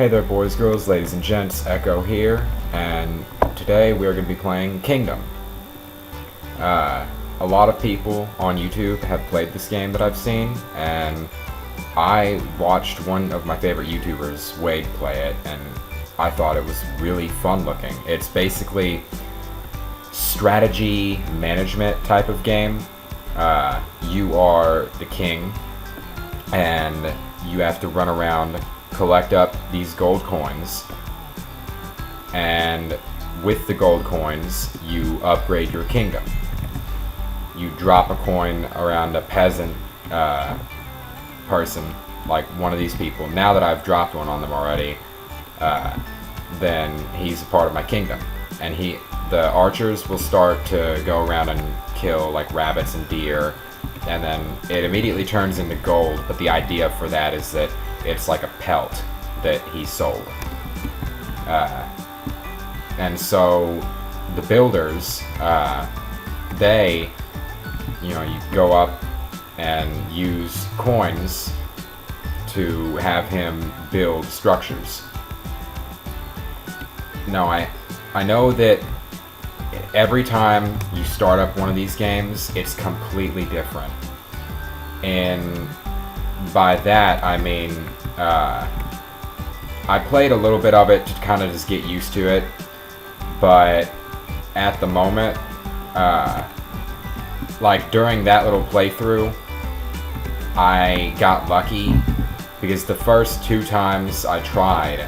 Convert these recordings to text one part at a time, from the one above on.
Hey there boys, girls, ladies and gents, Echo here, and today we are going to be playing Kingdom. A lot of people on YouTube have played this game that I've seen, and I watched one of my favorite YouTubers, Wade, play it, and I thought it was really fun looking. It's basically strategy management type of game. You are the king, and you have to run around, collect up these gold coins, and with the gold coins you upgrade your kingdom. You drop a coin around a peasant person, like one of these people. Now that I've dropped one on them already, then he's a part of my kingdom, and the archers will start to go around and kill like rabbits and deer, and then it immediately turns into gold. But the idea for that is that it's like a pelt that he sold. And so the builders, you go up and use coins to have him build structures. Now I know that every time you start up one of these games, it's completely different. And by that, I mean, I played a little bit of it to kind of just get used to it, but at the moment, like during that little playthrough, I got lucky because the first 2 times I tried,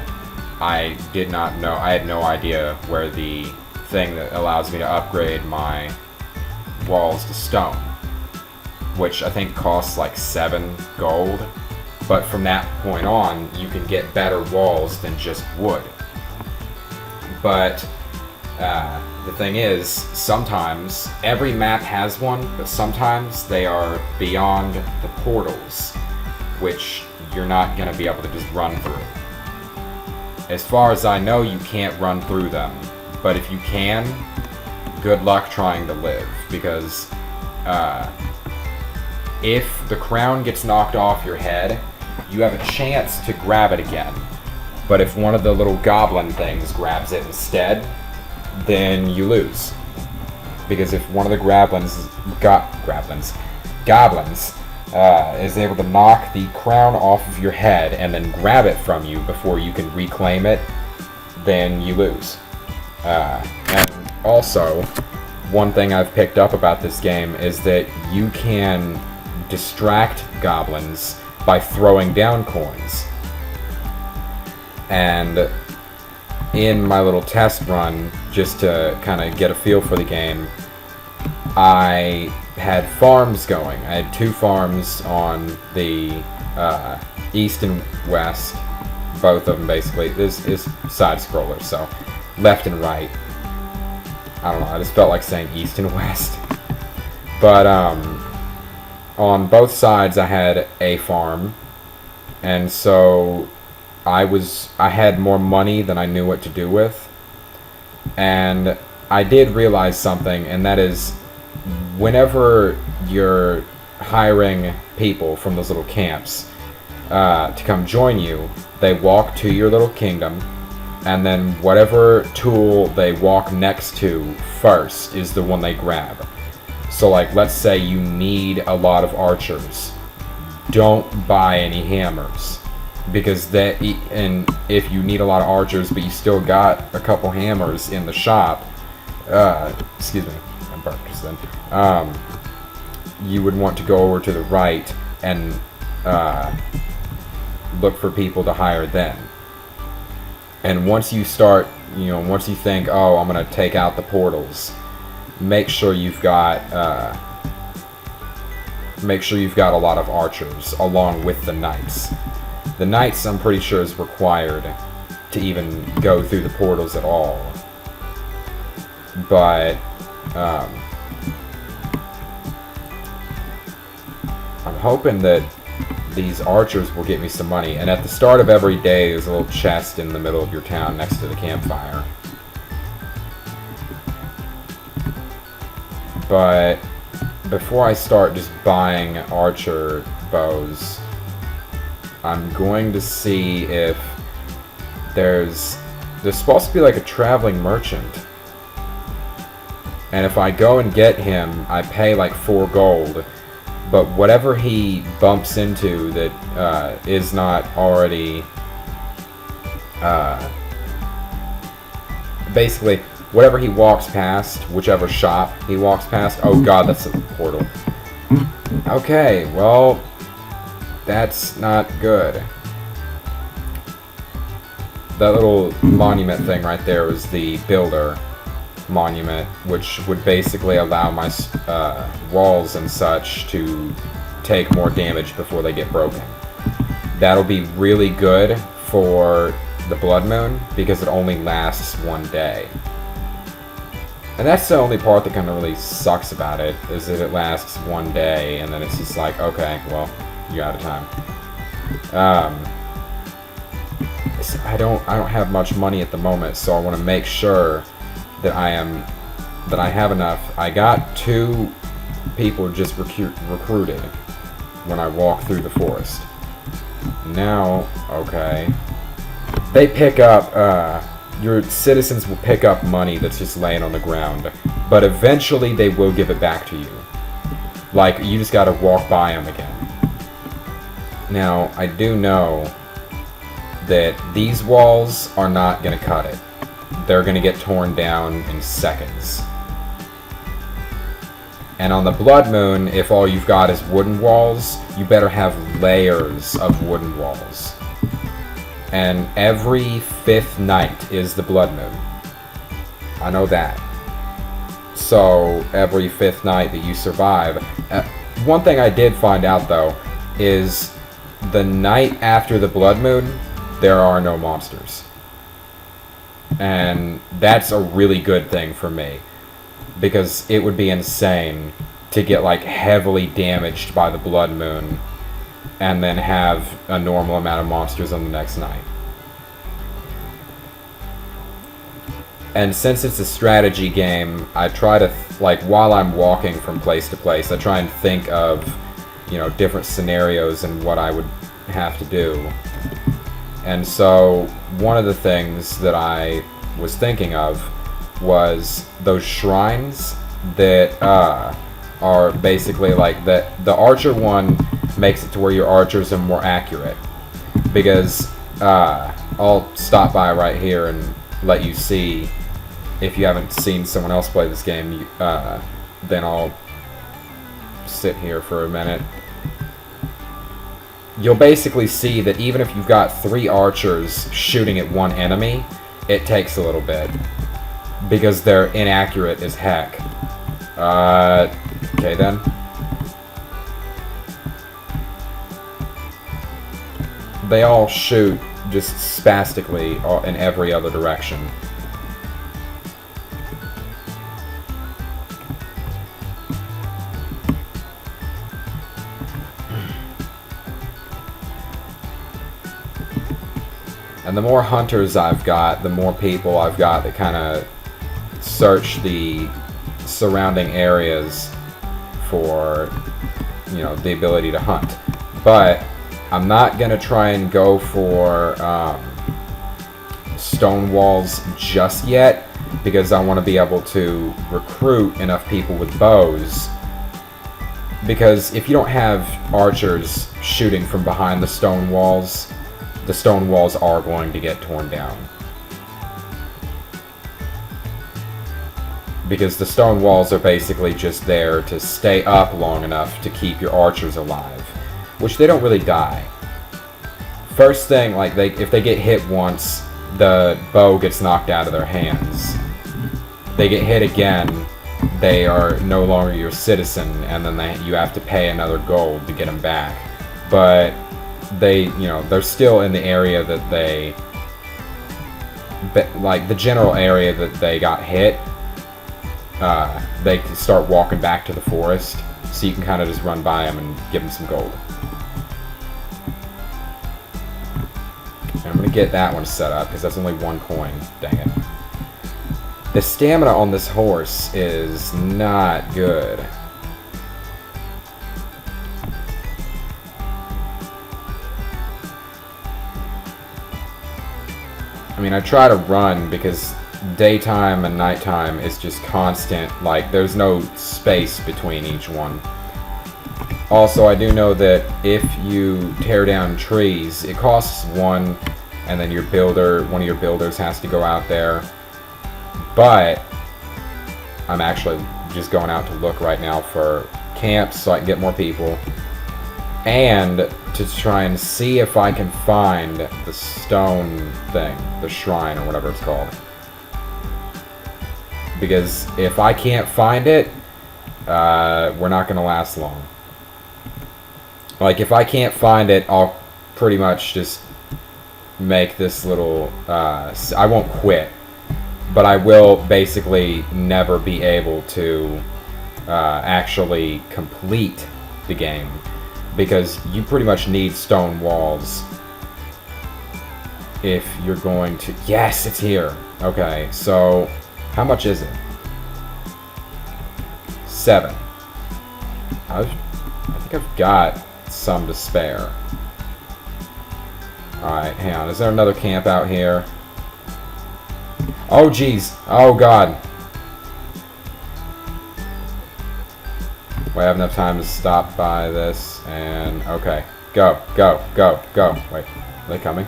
I did not know, I had no idea where the thing that allows me to upgrade my walls to stone, which I think costs like 7 gold, but from that point on you can get better walls than just wood. But the thing is, sometimes every map has one, but sometimes they are beyond the portals, which you're not going to be able to just run through. As far as I know, you can't run through them, but if you can, good luck trying to live, because if the crown gets knocked off your head, you have a chance to grab it again. But if one of the little goblin things grabs it instead, then you lose. Because if one of the goblins is able to knock the crown off of your head and then grab it from you before you can reclaim it, then you lose. And also, one thing I've picked up about this game is that you can distract goblins by throwing down coins. And in my little test run, just to kind of get a feel for the game, I had farms going. I had 2 farms on the east and west, both of them basically. This is side scroller, so left and right. I don't know, I just felt like saying east and west. But on both sides I had a farm, and so I had more money than I knew what to do with. And I did realize something, and that is, whenever you're hiring people from those little camps to come join you, they walk to your little kingdom, and then whatever tool they walk next to first is the one they grab. So like, let's say you need a lot of archers, don't buy any hammers, because and if you need a lot of archers but you still got a couple hammers in the shop, excuse me, I burped just then, you would want to go over to the right and look for people to hire then. And once you start, once you think, oh, I'm going to take out the portals, make sure you've got a lot of archers along with the knights. The knights, I'm pretty sure, is required to even go through the portals at all. But I'm hoping that these archers will get me some money. And at the start of every day, there's a little chest in the middle of your town next to the campfire. But before I start just buying archer bows, I'm going to see if there's supposed to be like a traveling merchant. And if I go and get him, I pay like 4 gold. But whatever he bumps into that is not already... basically, whatever he walks past, whichever shop he walks past... Oh god, that's a portal. Okay, well... That's not good. That little monument thing right there was the builder monument, which would basically allow my walls and such to take more damage before they get broken. That'll be really good for the Blood Moon, because it only lasts 1 day. And that's the only part that kind of really sucks about it, is that it lasts 1 day, and then it's just like, okay, well, you're out of time. I don't have much money at the moment, so I want to make sure that I have enough. I got 2 people just recruited when I walk through the forest. Now, okay, they pick up. Your citizens will pick up money that's just laying on the ground, but eventually they will give it back to you. Like, you just gotta walk by them again. Now, I do know that these walls are not going to cut it. They're going to get torn down in seconds. And on the Blood Moon, if all you've got is wooden walls, you better have layers of wooden walls. And every 5th night is the Blood Moon. I know that. So, every 5th night that you survive... one thing I did find out, though, is the night after the Blood Moon, there are no monsters. And that's a really good thing for me, because it would be insane to get like heavily damaged by the Blood Moon and then have a normal amount of monsters on the next night. And since it's a strategy game, I try to, like, while I'm walking from place to place, I try and think of, you know, different scenarios and what I would have to do. And so, one of the things that I was thinking of was those shrines that are basically like the archer one makes it to where your archers are more accurate. Because I'll stop by right here and let you see, if you haven't seen someone else play this game, then I'll sit here for a minute. You'll basically see that even if you've got 3 archers shooting at one enemy, it takes a little bit, because they're inaccurate as heck. Okay then. They all shoot just spastically in every other direction. And the more hunters I've got, the more people I've got that kind of search the surrounding areas for, you know, the ability to hunt. But I'm not going to try and go for stone walls just yet, because I want to be able to recruit enough people with bows. Because if you don't have archers shooting from behind the stone walls are going to get torn down. Because the stone walls are basically just there to stay up long enough to keep your archers alive, which they don't really die. First thing, like, if they get hit once, the bow gets knocked out of their hands. They get hit again, they are no longer your citizen, and then you have to pay another gold to get them back. But they're still in the area that like the general area that they got hit. They can start walking back to the forest, so you can kind of just run by them and give them some gold. And I'm going to get that one set up, because that's only 1 coin. Dang it. The stamina on this horse is not good. and I try to run because daytime and nighttime is just constant. Like, there's no space between each one. Also, I do know that if you tear down trees, it costs one, and then one of your builders has to go out there. But I'm actually just going out to look right now for camps so I can get more people, and to try and see if I can find the stone thing, the shrine or whatever it's called. Because if I can't find it, we're not going to last long. Like, if I can't find it, I'll pretty much just make this little, I won't quit, but I will basically never be able to actually complete the game, because you pretty much need stone walls if you're going to... Yes, it's here! Okay, so how much is it? 7. I think I've got some to spare. Alright, hang on. Is there another camp out here? Oh, jeez. Oh, God. Wait, I have enough time to stop by this, and... Okay. Go, go, go, go. Wait, are they coming?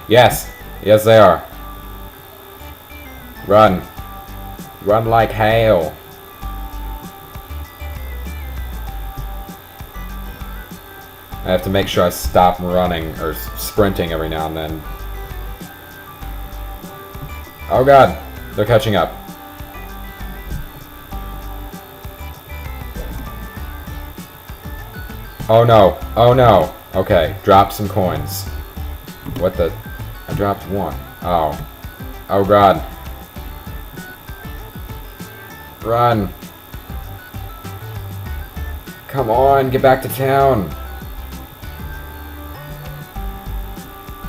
Yes! Yes, they are. Run. Run like hail. I have to make sure I stop running, or sprinting every now and then. Oh God, they're catching up. Oh no, oh no. Okay, drop some coins. What the? I dropped one. Oh. Oh God. Run. Come on, get back to town.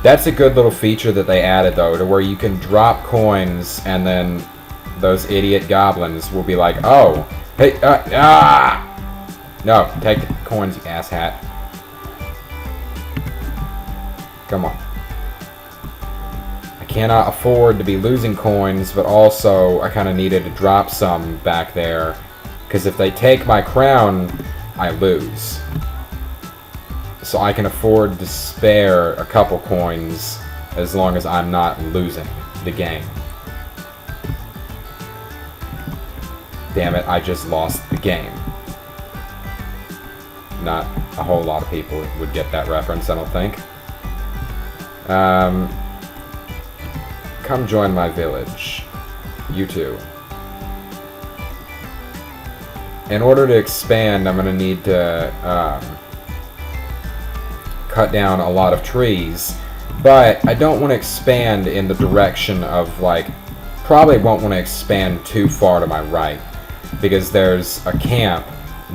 That's a good little feature that they added, though, to where you can drop coins, and then those idiot goblins will be like, oh, hey, No, take the coins, you asshat. Come on. I cannot afford to be losing coins, but also I kind of needed to drop some back there, because if they take my crown, I lose. So I can afford to spare a couple coins as long as I'm not losing the game. Damn it, I just lost the game. Not a whole lot of people would get that reference, I don't think. Come join my village. You too. In order to expand, I'm going to need to cut down a lot of trees, but I don't want to expand in the direction of, like, probably won't want to expand too far to my right, because there's a camp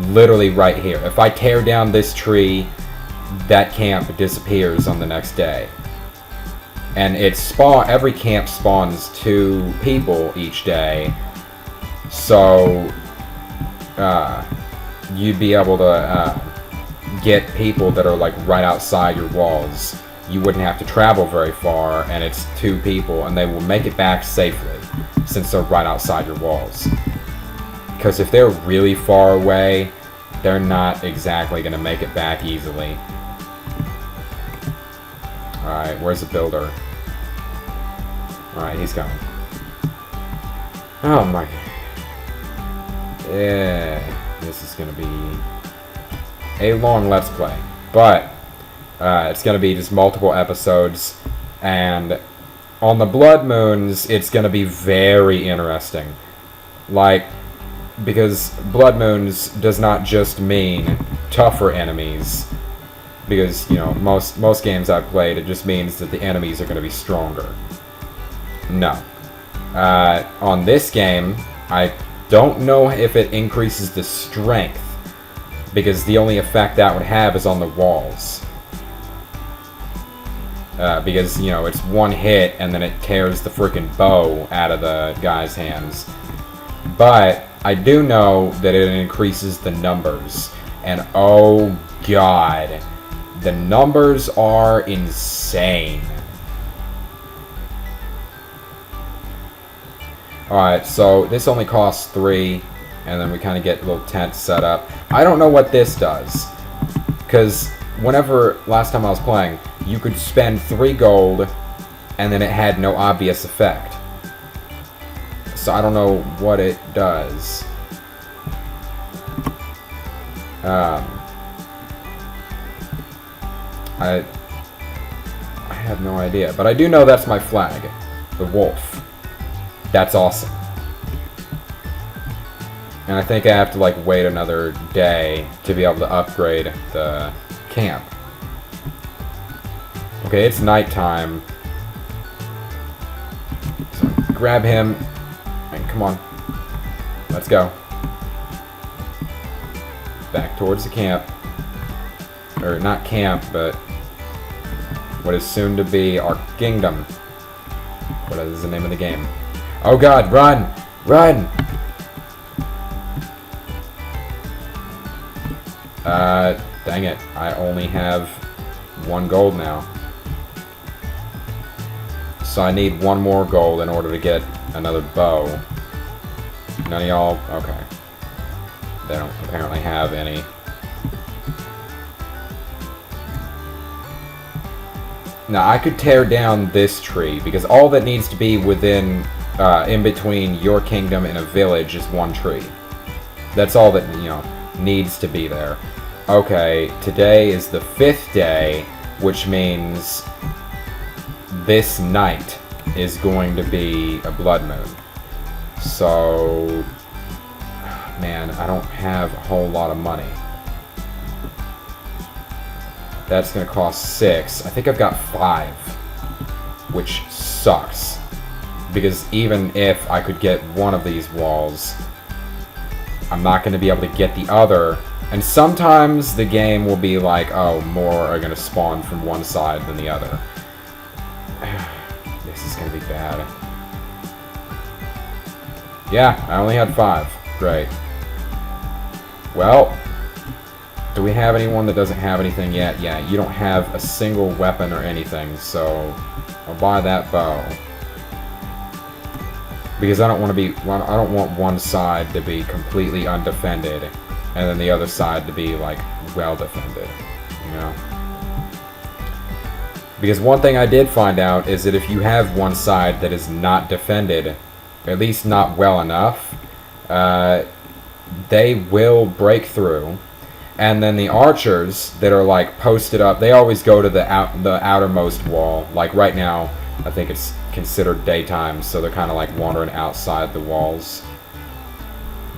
literally right here. If I tear down this tree, that camp disappears on the next day. And every camp spawns 2 people each day, so you'd be able to get people that are like right outside your walls. You wouldn't have to travel very far, and it's 2 people, and they will make it back safely since they're right outside your walls. Because if they're really far away, they're not exactly going to make it back easily. Alright, where's the builder? Alright, he's coming. Oh my god. Yeah, this is going to be a long Let's Play. But it's going to be just multiple episodes, and on the Blood Moons, it's going to be very interesting. Like, because Blood Moons does not just mean tougher enemies, because, you know, most games I've played, it just means that the enemies are going to be stronger. No. On this game, I don't know if it increases the strength, because the only effect that would have is on the walls. Because, you know, it's one hit, and then it tears the freaking bow out of the guy's hands. But I do know that it increases the numbers, and oh god, the numbers are insane. Alright, so this only costs 3, and then we kind of get a little tent set up. I don't know what this does, because whenever, last time I was playing, you could spend 3 gold, and then it had no obvious effect. So I don't know what it does. I have no idea, but I do know that's my flag, the wolf. That's awesome. And I think I have to like wait another day to be able to upgrade the camp. Okay, it's nighttime. So grab him and come on. Let's go. Back towards the camp. Or not camp, but what is soon to be our kingdom. What is the name of the game? Oh god, run! Run! Dang it. I only have 1 gold now. So I need 1 more gold in order to get another bow. None of y'all... Okay. They don't apparently have any. Now, I could tear down this tree, because all that needs to be within, in between your kingdom and a village is 1 tree. That's all that, you know, needs to be there. Okay, today is the 5th day, which means this night is going to be a blood moon. So, man, I don't have a whole lot of money. That's going to cost 6. I think I've got 5, which sucks. Because even if I could get one of these walls, I'm not going to be able to get the other. And sometimes the game will be like, oh, more are going to spawn from one side than the other. This is going to be bad. Yeah, I only had 5. Great. Well, do we have anyone that doesn't have anything yet? Yeah, you don't have a single weapon or anything, so I'll buy that bow. Because I don't want to be, I don't want one side to be completely undefended, and then the other side to be, like, well defended, you know? Because one thing I did find out is that if you have one side that is not defended, at least not well enough, they will break through. And then the archers that are like posted up, they always go to the outermost wall. Like right now, I think it's considered daytime, so they're kind of like wandering outside the walls.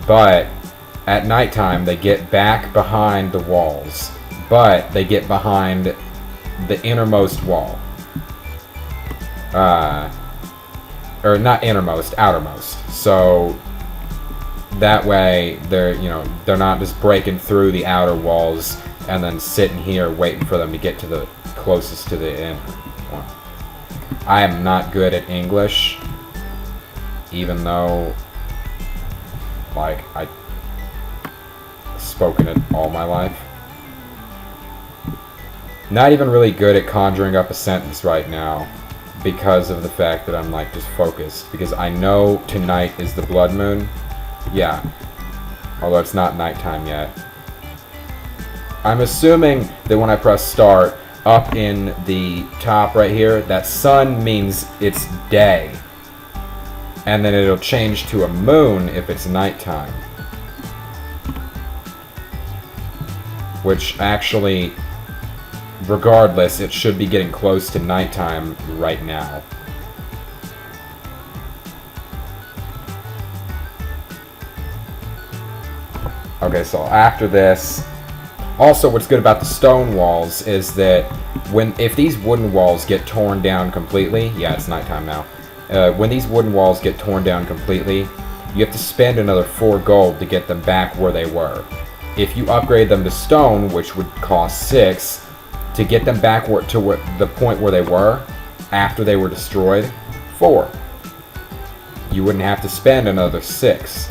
But at nighttime, they get back behind the walls, but they get behind the innermost wall. Or not innermost, outermost. So that way, they're not just breaking through the outer walls and then sitting here waiting for them to get to the closest to the inner one. I am not good at English, even though, like, I've spoken it all my life. Not even really good at conjuring up a sentence right now because of the fact that I'm, like, just focused. Because I know tonight is the blood moon. Yeah, although it's not nighttime yet. I'm assuming that when I press start, up in the top right here, that sun means it's day. And then it'll change to a moon if it's nighttime. Which actually, regardless, it should be getting close to nighttime right now. Okay, so after this, also what's good about the stone walls is that if these wooden walls get torn down completely, yeah, it's nighttime now. When these wooden walls get torn down completely, you have to spend another 4 gold to get them back where they were. If you upgrade them to stone, which would cost 6, to get them back to the point where they were after they were destroyed, 4. You wouldn't have to spend another 6.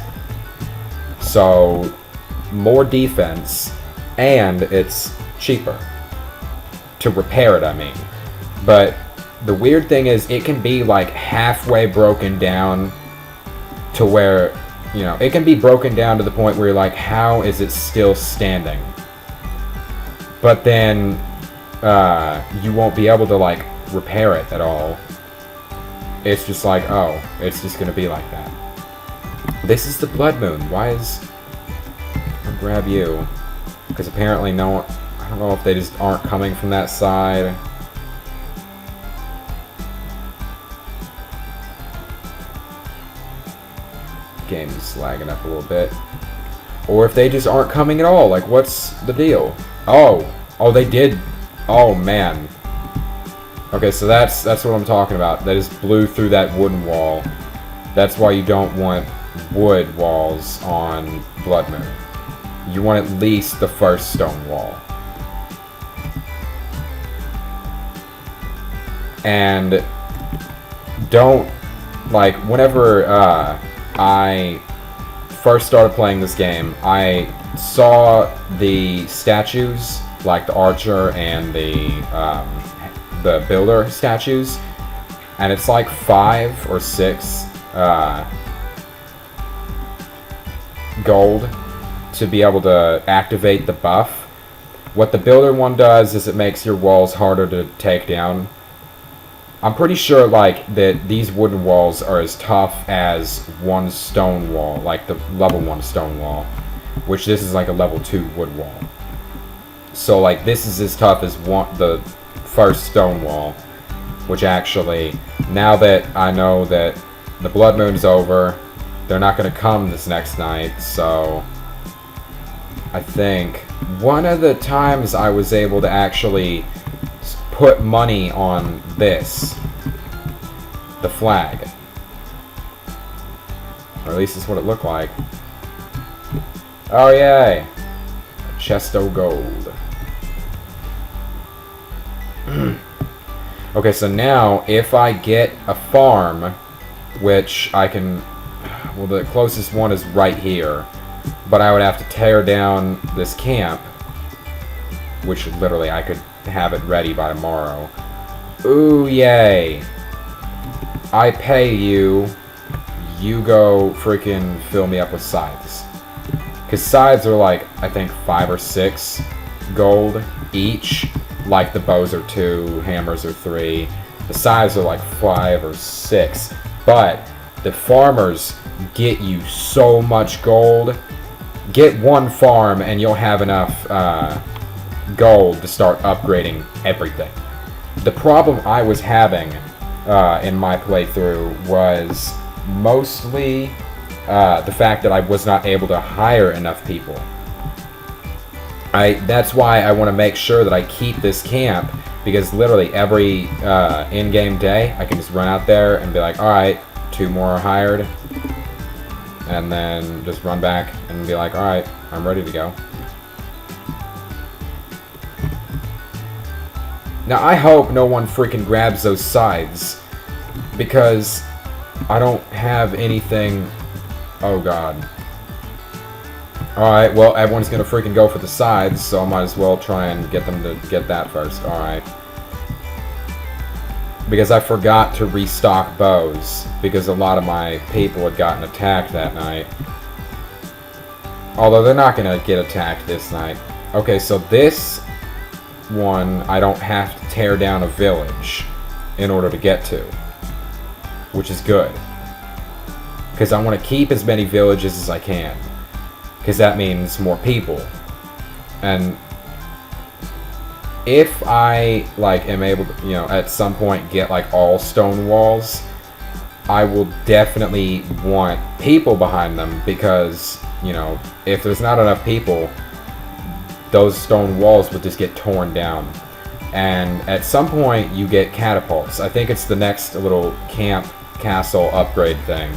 So, more defense, and it's cheaper to repair it, I mean. But the weird thing is it can be like halfway broken down to where, you know, it can be broken down to the point where you're like, how is it still standing? But then you won't be able to, like, repair it at all. It's just like, oh, it's just gonna be like that. This is the Blood Moon. Why is... I'll grab you. Because apparently no one... I don't know if they just aren't coming from that side. Game's lagging up a little bit. Or if they just aren't coming at all. Like, what's the deal? Oh. Oh, they did. Oh, man. Okay, so that's what I'm talking about. They just blew through that wooden wall. That's why you don't want wood walls on Blood Moon. You want at least the first stone wall. And don't, like, whenever I first started playing this game, I saw the statues, like the archer and the builder statues, and it's like 5 or 6 gold to be able to activate the buff. What the builder one does is it makes your walls harder to take down. I'm pretty sure, like, that these wooden walls are as tough as one stone wall, like the level 1 stone wall, which this is like a level 2 wood wall. So, like, this is as tough as the first stone wall, which actually, now that I know that the Blood Moon's over, they're not going to come this next night, so I think one of the times I was able to actually put money on this, the flag, or at least it's what it looked like. Oh yay, a chest of gold. Okay, so now if I get a farm, which I can, well, the closest one is right here, but I would have to tear down this camp, which literally I could have it ready by tomorrow. Ooh, yay. I pay you, you go freaking fill me up with scythes. Because scythes are like, I think 5 or 6 gold each. Like the bows are 2, hammers are 3. The scythes are like 5 or 6. But the farmers get you so much gold. Get one farm and you'll have enough gold to start upgrading everything. The problem I was having in my playthrough was mostly the fact that I was not able to hire enough people. That's why I want to make sure that I keep this camp, because literally every in-game day I can just run out there and be like, alright, 2 more are hired, and then just run back and be like, alright, I'm ready to go. Now I hope no one freaking grabs those scythes, because I don't have anything. Oh god. Alright, well, everyone's gonna freaking go for the scythes, so I might as well try and get them to get that first. Alright. Because I forgot to restock bows, because a lot of my people had gotten attacked that night. Although they're not gonna get attacked this night. Okay, so this one I don't have to tear down a village in order to get to, which is good, because I want to keep as many villages as I can, because that means more people. And if I like am able to, you know, at some point get like all stone walls, I will definitely want people behind them, because, you know, if there's not enough people, those stone walls would just get torn down. And at some point you get catapults. I think it's the next little camp castle upgrade thing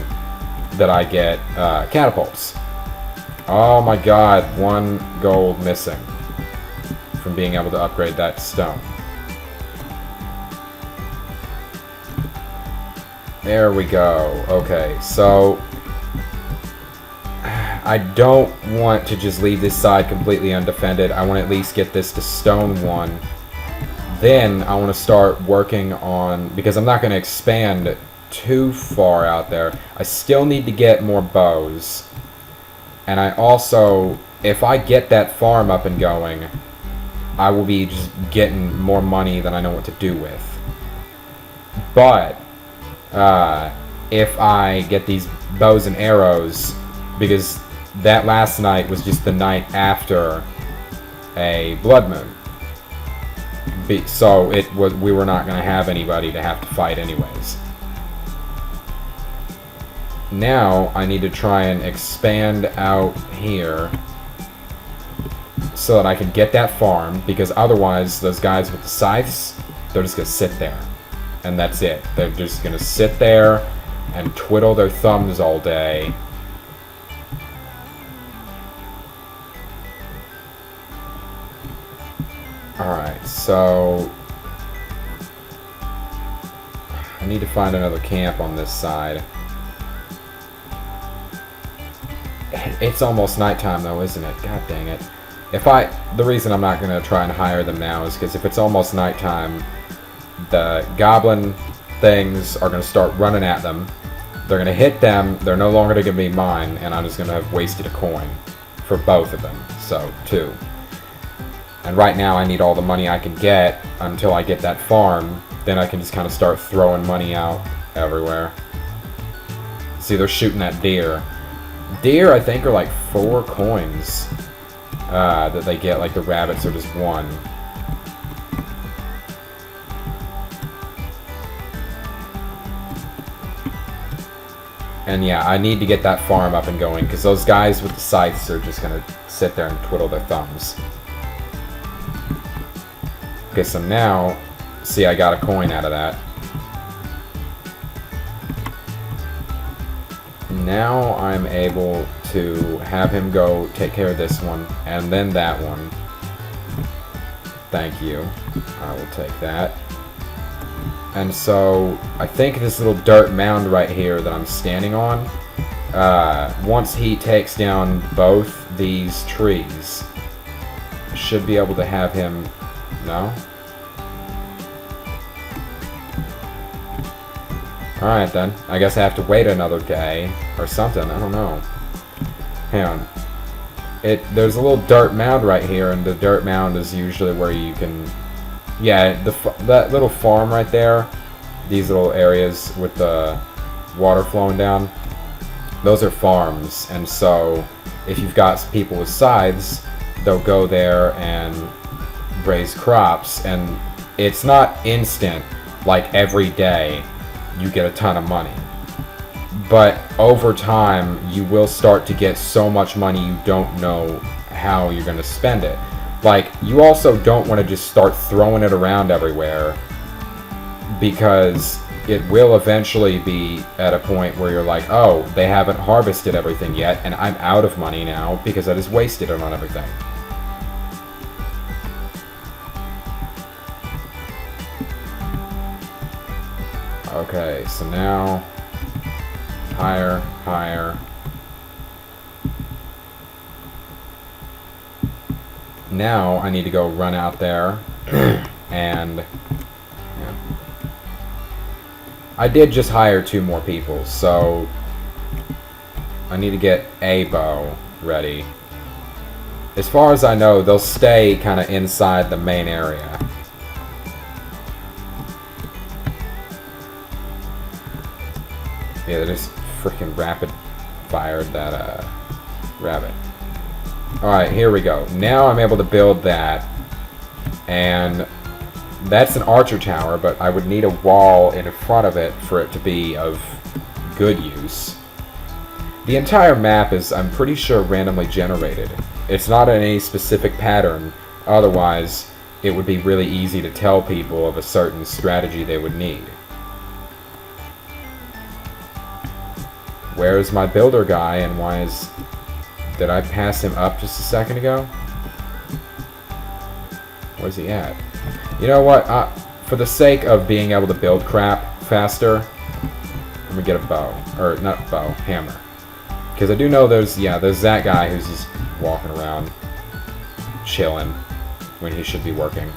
that I get catapults. Oh my god, 1 gold missing from being able to upgrade that stone. There we go. Okay, so I don't want to just leave this side completely undefended. I want to at least get this to stone 1. Then I want to start working on, because I'm not going to expand too far out there. I still need to get more bows. And I also, if I get that farm up and going, I will be just getting more money than I know what to do with. But, if I get these bows and arrows, because that last night was just the night after a blood moon. So we were not going to have anybody to have to fight anyways. Now I need to try and expand out here so that I can get that farm, because otherwise those guys with the scythes, they're just going to sit there. And that's it. They're just going to sit there and twiddle their thumbs all day. Alright, so I need to find another camp on this side. It's almost nighttime though, isn't it? God dang it. The reason I'm not going to try and hire them now is because if it's almost nighttime, the goblin things are going to start running at them. They're going to hit them, they're no longer going to be mine, and I'm just going to have wasted a coin for both of them. So, 2. And right now I need all the money I can get until I get that farm. Then I can just kind of start throwing money out everywhere. See, they're shooting at deer. Deer, I think, are like 4 coins that they get. Like the rabbits are just 1. And yeah, I need to get that farm up and going, because those guys with the scythes are just going to sit there and twiddle their thumbs. Okay, so now, see, I got a coin out of that. Now I'm able to have him go take care of this one, and then that one. Thank you. I will take that. And so, I think this little dirt mound right here that I'm standing on, once he takes down both these trees, I should be able to have him... No? Alright then. I guess I have to wait another day, or something, I don't know. Hang on. There's a little dirt mound right here, and the dirt mound is usually where you can... Yeah, that little farm right there, these little areas with the water flowing down, those are farms, and so if you've got people with scythes, they'll go there and raise crops, and it's not instant, like every day you get a ton of money. But over time, you will start to get so much money you don't know how you're going to spend it. Like, you also don't want to just start throwing it around everywhere, because it will eventually be at a point where you're like, oh, they haven't harvested everything yet, and I'm out of money now because I just wasted it on everything. Okay, so now, higher, higher. Now I need to go run out there and yeah. I did just hire 2 more people, so I need to get a bow ready. As far as I know, they'll stay kind of inside the main area. Yeah, they just freaking rapid fired that rabbit. Alright, here we go. Now I'm able to build that, and that's an archer tower, but I would need a wall in front of it for it to be of good use. The entire map is, I'm pretty sure, randomly generated. It's not in any specific pattern, otherwise it would be really easy to tell people of a certain strategy they would need. Where is my builder guy, and why is... Did I pass him up just a second ago? Where's he at? You know what? For the sake of being able to build crap faster, I'm gonna get a bow. Or, not bow, hammer. Because I do know there's that guy who's just walking around, chilling, when he should be working.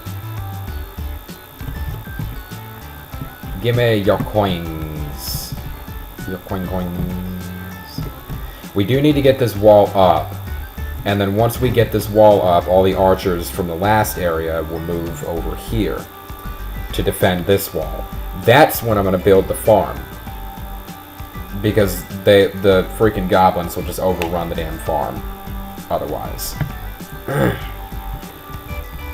Give me your coins. Your coins. We do need to get this wall up. And then once we get this wall up, all the archers from the last area will move over here to defend this wall. That's when I'm going to build the farm. Because the freaking goblins will just overrun the damn farm otherwise.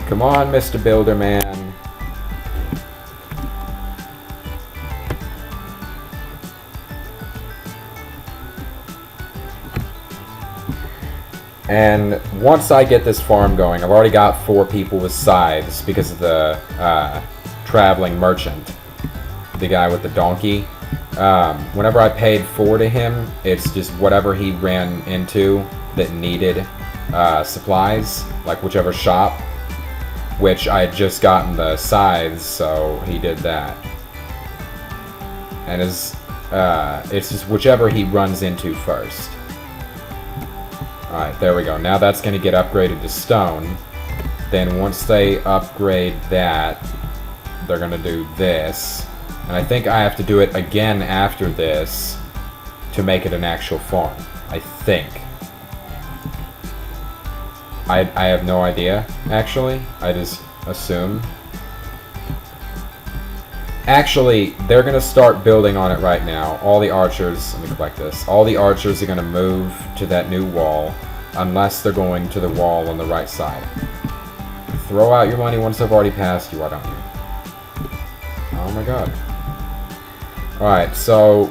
Come on, Mr. Builder Man. And once I get this farm going, I've already got 4 people with scythes because of the traveling merchant. The guy with the donkey. Whenever I paid 4 to him, it's just whatever he ran into that needed supplies, like whichever shop, which I had just gotten the scythes, so he did that. And it's just whichever he runs into first. Alright, there we go. Now that's going to get upgraded to stone. Then once they upgrade that, they're going to do this. And I think I have to do it again after this to make it an actual farm. I think. I have no idea, actually. I just assume. Actually, they're going to start building on it right now. All the archers, let me collect this. All the archers are going to move to that new wall, unless they're going to the wall on the right side. Throw out your money once I've already passed you, why don't you? Oh my god. Alright, so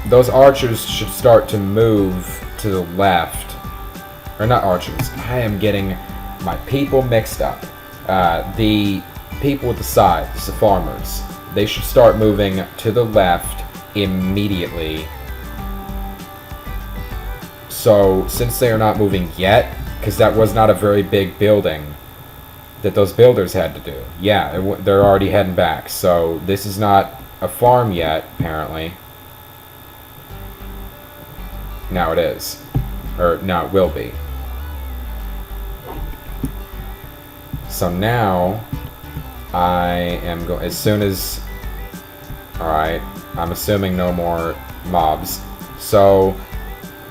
those archers should start to move to the left. Or not archers. I am getting my people mixed up. The people with the scythes, the farmers, they should start moving to the left immediately. So, since they are not moving yet, because that was not a very big building that those builders had to do. Yeah, they're already heading back. So, this is not a farm yet, apparently. Now it is. Or, now it will be. So now, I am going, as soon as, alright, I'm assuming no more mobs. So,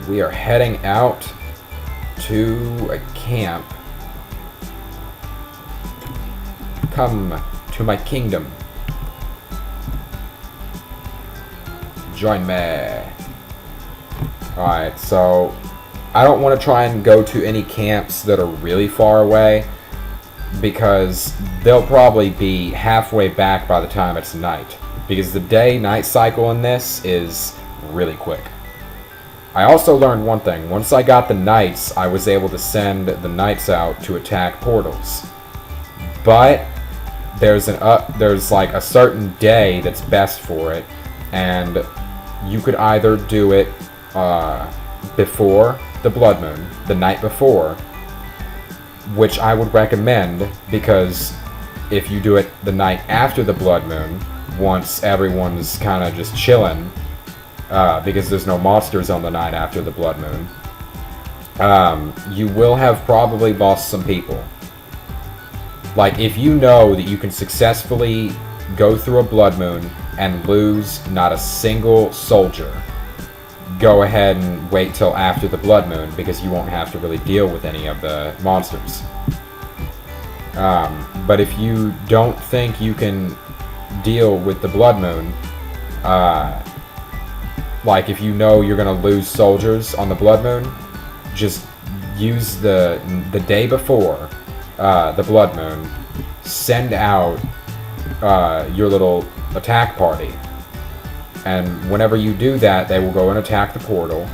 we are heading out to a camp. Come to my kingdom. Join me. Alright, so I don't want to try and go to any camps that are really far away, because they'll probably be halfway back by the time it's night. Because the day-night cycle in this is really quick. I also learned one thing. Once I got the knights, I was able to send the knights out to attack portals. But there's like a certain day that's best for it, and you could either do it before the blood moon, the night before, which I would recommend, because if you do it the night after the blood moon, once everyone's kind of just chilling, because there's no monsters on the night after the blood moon, you will have probably lost some people. Like, if you know that you can successfully go through a blood moon and lose not a single soldier, go ahead and wait till after the blood moon, because you won't have to really deal with any of the monsters. But if you don't think you can deal with the blood moon, like if you know you're gonna lose soldiers on the blood moon, just use the day before the blood moon, send out your little attack party. And whenever you do that, they will go and attack the portal.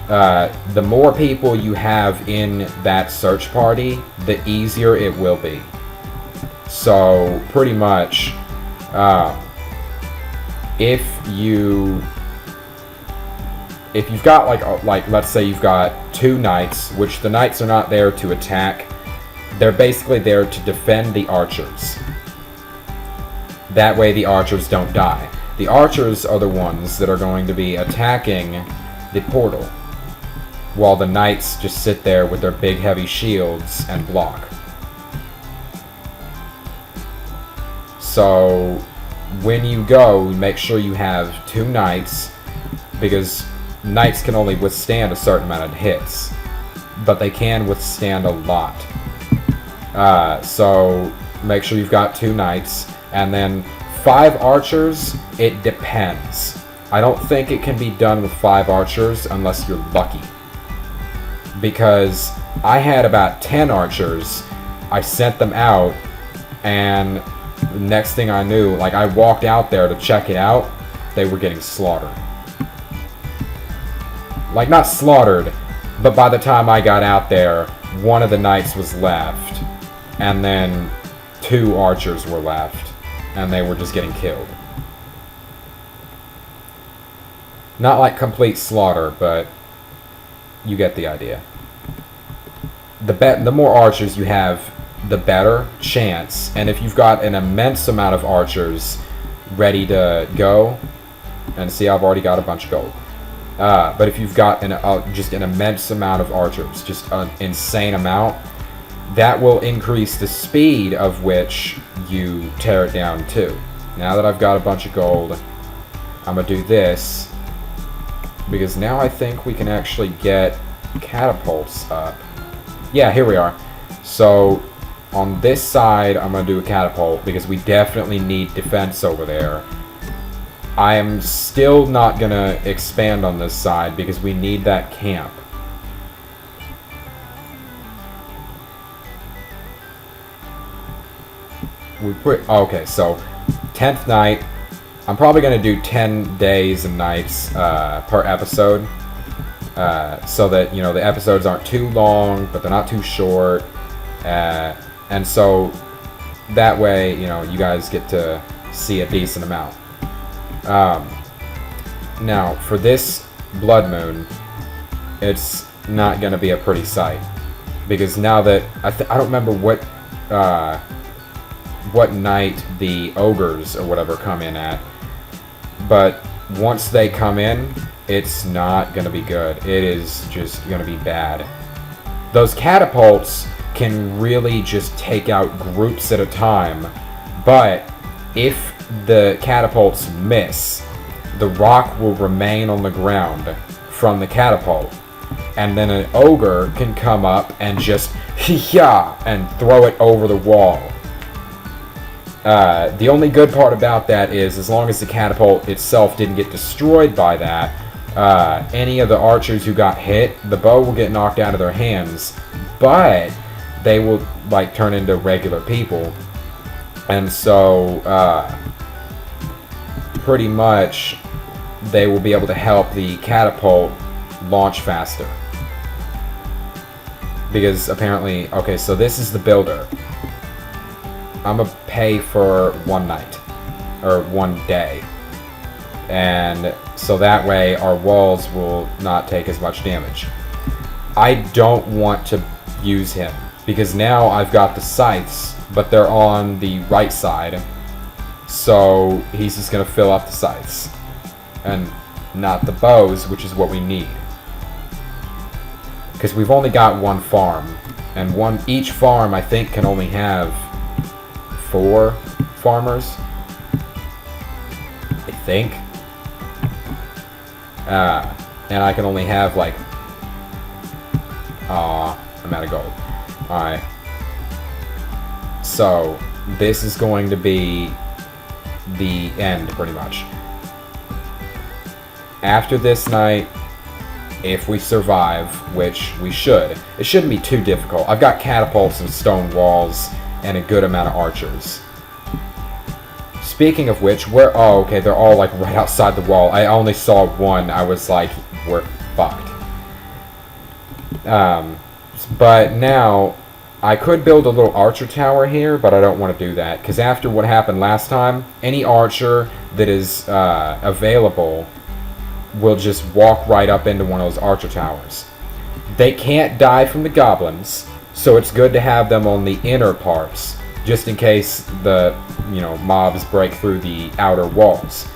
The more people you have in that search party, the easier it will be. So, pretty much, if you've got like let's say you've got 2 knights, which the knights are not there to attack, they're basically there to defend the archers. That way the archers don't die. The archers are the ones that are going to be attacking the portal, while the knights just sit there with their big heavy shields and block. So, when you go, make sure you have 2 knights, because knights can only withstand a certain amount of hits, but they can withstand a lot. So make sure you've got 2 knights, and then 5 archers. It depends. I don't think it can be done with 5 archers unless you're lucky, because I had about 10 archers. I sent them out, and the next thing I knew, like, I walked out there to check it out, they were getting slaughtered. Like, not slaughtered, but by the time I got out there, one of the knights was left, and then 2 archers were left, and they were just getting killed. Not like complete slaughter, but you get the idea. The more archers you have, the better chance. And if you've got an immense amount of archers ready to go, and see, I've already got a bunch of gold. But if you've got just an immense amount of archers, just an insane amount, that will increase the speed of which you tear it down too. Now that I've got a bunch of gold, I'm gonna do this, because now I think we can actually get catapults up. Yeah, here we are. So on this side, I'm going to do a catapult, because we definitely need defense over there. I am still not going to expand on this side, because we need that camp. Okay, so 10th night. I'm probably going to do 10 days and nights per episode. So that, you know, the episodes aren't too long, but they're not too short. And so that way, you know, you guys get to see a decent amount. Now, for this blood moon, it's not going to be a pretty sight. Because now that... I don't remember what night the ogres or whatever come in at. But once they come in, it's not going to be good. It is just going to be bad. Those catapults can really just take out groups at a time, but if the catapults miss, the rock will remain on the ground from the catapult, and then an ogre can come up and just and throw it over the wall. The only good part about that is, as long as the catapult itself didn't get destroyed by that, any of the archers who got hit, the bow will get knocked out of their hands, but they will, like, turn into regular people. And so, pretty much, they will be able to help the catapult launch faster. Because apparently, okay, so this is the builder. I'm gonna pay for 1 night, or 1 day. And so that way our walls will not take as much damage. I don't want to use him, because now I've got the scythes, but they're on the right side. So he's just gonna fill up the scythes, and not the bows, which is what we need. Because we've only got 1 farm, and each farm I think can only have 4 farmers. I think. And I can only have, like... I'm out of gold. Alright. So, this is going to be the end, pretty much. After this night, if we survive, which we should, it shouldn't be too difficult. I've got catapults and stone walls and a good amount of archers. Speaking of which, oh, okay, they're all, like, right outside the wall. I only saw one. I was like, we're fucked. But now, I could build a little archer tower here, but I don't want to do that. Because after what happened last time, any archer that is available will just walk right up into one of those archer towers. They can't die from the goblins, so it's good to have them on the inner parts, just in case the, mobs break through the outer walls.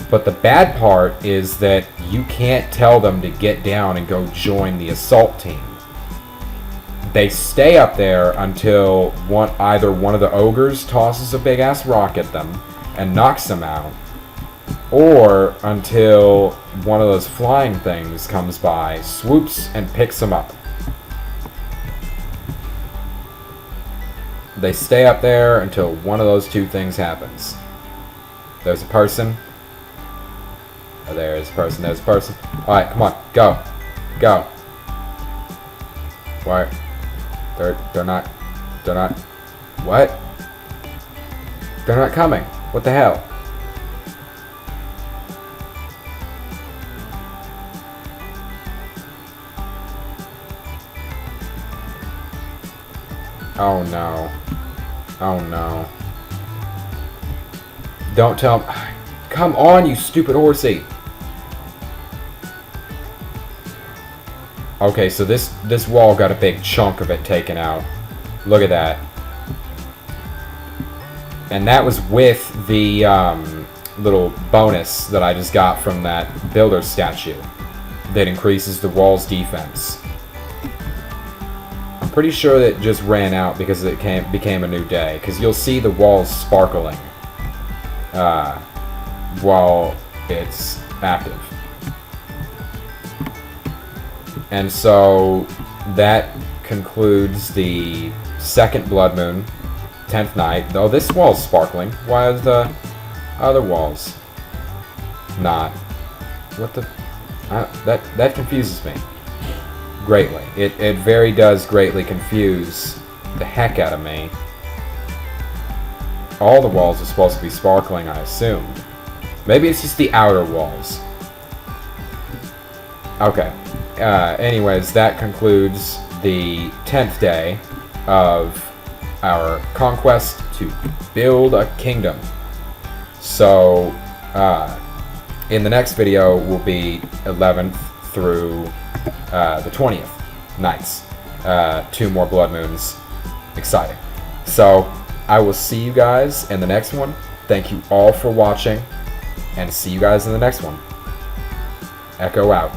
But the bad part is that you can't tell them to get down and go join the assault team. They stay up there until either one of the ogres tosses a big-ass rock at them, and knocks them out, or until one of those flying things comes by, swoops, and picks them up. They stay up there until one of those two things happens. There's a person. Oh, there's a person. There's a person. Alright, come on. Go. Go. Why? They're not... What? They're not coming. What the hell? Oh no. Oh no. Don't tell him. Come on, you stupid horsey. Okay, so this wall got a big chunk of it taken out. Look at that. And that was with the little bonus that I just got from that builder statue that increases the wall's defense. I'm pretty sure that it just ran out because it became a new day, because you'll see the walls sparkling while it's active. And so that concludes the second blood moon, 10th night. Though this wall's sparkling. Why is the other walls not? What the? That confuses me greatly. It very does greatly confuse the heck out of me. All the walls are supposed to be sparkling, I assumed. Maybe it's just the outer walls. Okay. Anyways, that concludes the 10th day of our conquest to build a kingdom. So, in the next video will be 11th through the 20th nights. 2 more blood moons. Exciting. So, I will see you guys in the next one. Thank you all for watching, and see you guys in the next one. Echo out.